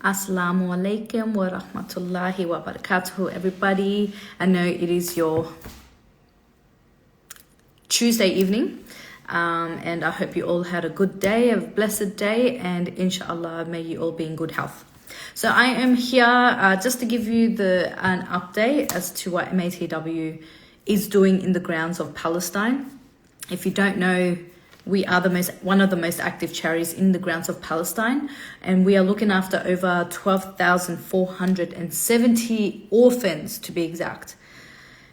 Asalamu alaykum wa rahmatullahi wa barakatuhu, everybody. I know it is your Tuesday evening, and I hope you all had a good day, a blessed day, and inshallah, may you all be in good health. So I am here just to give you an update as to what MATW is doing in the grounds of Palestine. If you don't know, we are one of the most active charities in the grounds of Palestine, and we are looking after over 12,470 orphans, to be exact.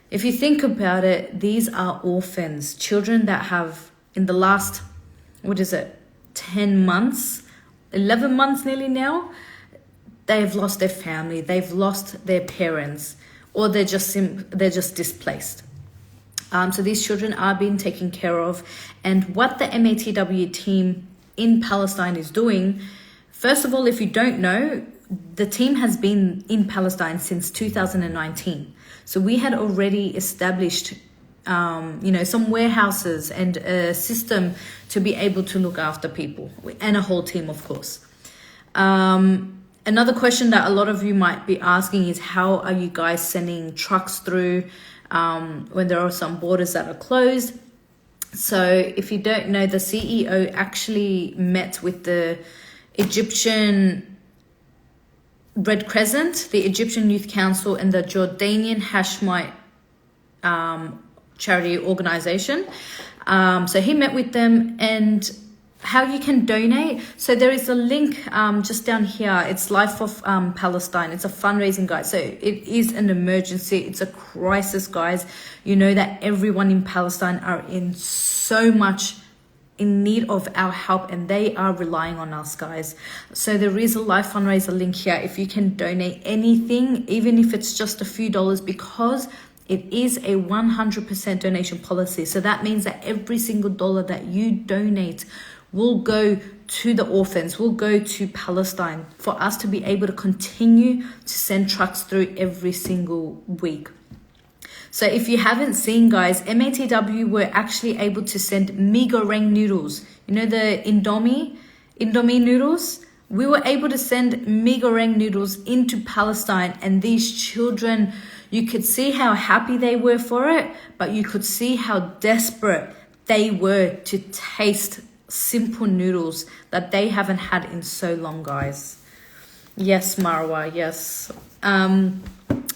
If you think about it, these are orphans, children that have, in the last, 10 months, 11 months nearly now, they've lost their family, they've lost their parents, or they're just displaced. So these children are being taken care of. And what the MATW team in Palestine is doing, first of all, if you don't know, the team has been in Palestine since 2019. So we had already established, some warehouses and a system to be able to look after people, and a whole team, of course. Another question that a lot of you might be asking is, how are you guys sending trucks through when there are some borders that are closed? So if you don't know, the CEO actually met with the Egyptian Red Crescent, the Egyptian Youth Council, and the Jordanian Hashemite charity organization. So he met with them, and how you can donate. So there is a link just down here. It's Life of Palestine. It's a fundraising guide. So it is an emergency. It's a crisis, guys. You know that everyone in Palestine are in so much in need of our help, and they are relying on us, guys. So there is a life fundraiser link here. If you can donate anything, even if it's just a few dollars, because it is a 100% donation policy. So that means that every single dollar that you donate will go to the orphans, will go to Palestine, for us to be able to continue to send trucks through every single week. So if you haven't seen, guys, MATW were actually able to send mee goreng noodles. You know, the indome noodles? We were able to send mee goreng noodles into Palestine, and these children, you could see how happy they were for it, but you could see how desperate they were to taste simple noodles that they haven't had in so long, guys. Yes, Marwa, yes.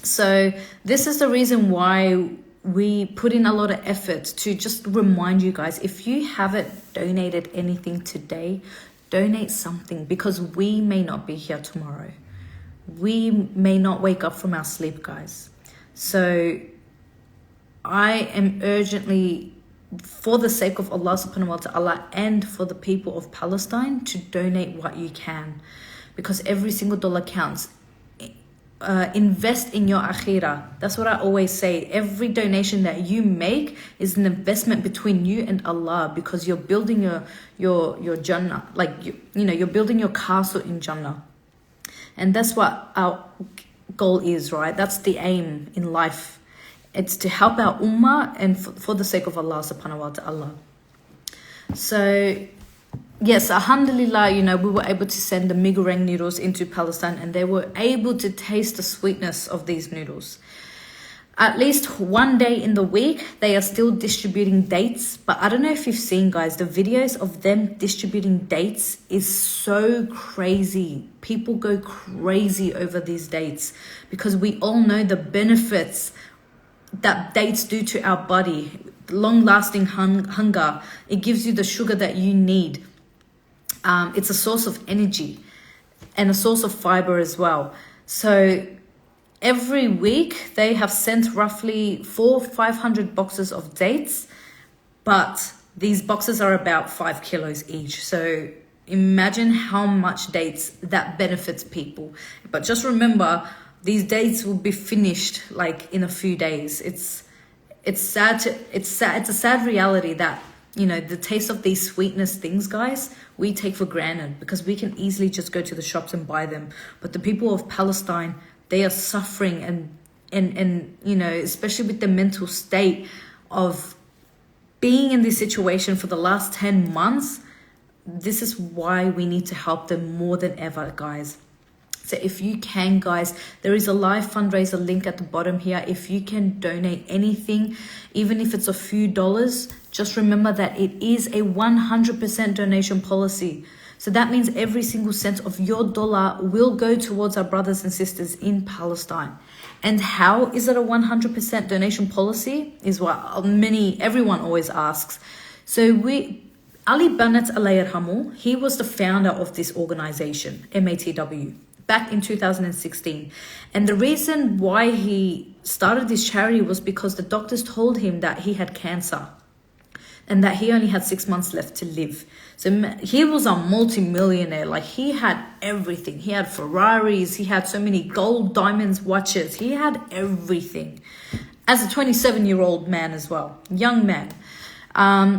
So this is the reason why we put in a lot of effort to just remind you guys, if you haven't donated anything today, donate something, because we may not be here tomorrow. We may not wake up from our sleep, guys. So I am urgently, for the sake of Allah subhanahu wa ta'ala and for the people of Palestine, to donate what you can, because every single dollar counts. Invest in your akhirah. That's what I always say. Every donation that you make is an investment between you and Allah, because you're building your Jannah, you're building your castle in Jannah. And that's what our goal is, right? That's the aim in life. It's to help our ummah and for the sake of Allah subhanahu wa ta'ala. So yes, Alhamdulillah, we were able to send the mee goreng noodles into Palestine, and they were able to taste the sweetness of these noodles. At least one day in the week, they are still distributing dates. But I don't know if you've seen, guys, the videos of them distributing dates is so crazy. People go crazy over these dates, because we all know the benefits that dates do to our body. Long-lasting hunger. It gives you the sugar that you need. It's a source of energy and a source of fiber as well. So every week they have sent roughly 400-500 boxes of dates, but these boxes are about 5 kilos each. So imagine how much dates that benefits people. But just remember, these dates will be finished in a few days. It's sad. It's a sad reality that, the taste of these sweetness things, guys, we take for granted, because we can easily just go to the shops and buy them. But the people of Palestine, they are suffering, and especially with the mental state of being in this situation for the last 10 months. This is why we need to help them more than ever, guys. So if you can, guys, there is a live fundraiser link at the bottom here. If you can donate anything, even if it's a few dollars, just remember that it is a 100% donation policy. So that means every single cent of your dollar will go towards our brothers and sisters in Palestine. And how is it a 100% donation policy is what everyone always asks. So Ali Banat alaykum, he was the founder of this organization, MATW, back in 2016. And the reason why he started this charity was because the doctors told him that he had cancer and that he only had 6 months left to live. So he was a multi-millionaire. Like, he had everything. He had Ferraris. He had so many gold, diamonds, watches. He had everything. As a 27-year-old man as well, young man.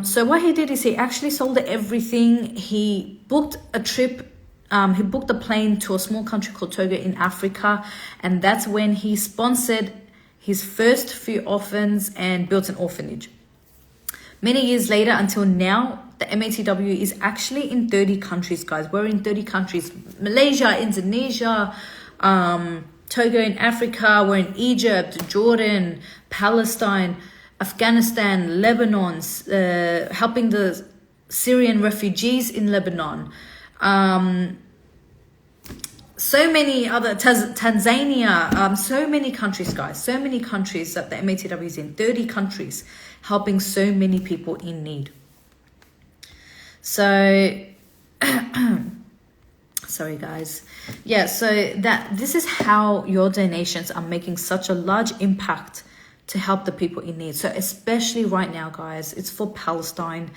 So what he did is he actually sold everything. He booked a trip. He booked a plane to a small country called Togo in Africa. And that's when he sponsored his first few orphans and built an orphanage. Many years later, until now, the MATW is actually in 30 countries, guys. We're in 30 countries. Malaysia, Indonesia, Togo in Africa. We're in Egypt, Jordan, Palestine, Afghanistan, Lebanon, helping the Syrian refugees in Lebanon. So many other, Tanzania, so many countries, guys. So many countries that the MATW is in. 30 countries, helping so many people in need. So, sorry guys. Yeah, so this is how your donations are making such a large impact to help the people in need. So especially right now, guys, it's for Palestine.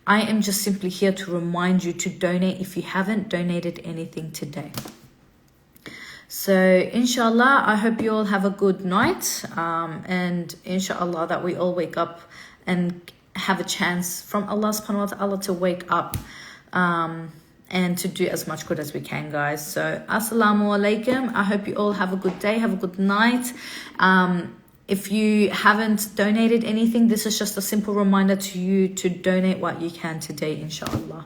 I am just simply here to remind you to donate if you haven't donated anything today. So inshallah, I hope you all have a good night, and inshallah that we all wake up and have a chance from Allah subhanahu wa ta'ala to wake up and to do as much good as we can, guys. So Asalamu alaykum. I hope you all have a good day, have a good night. If you haven't donated anything, this is just a simple reminder to you to donate what you can today, inshallah.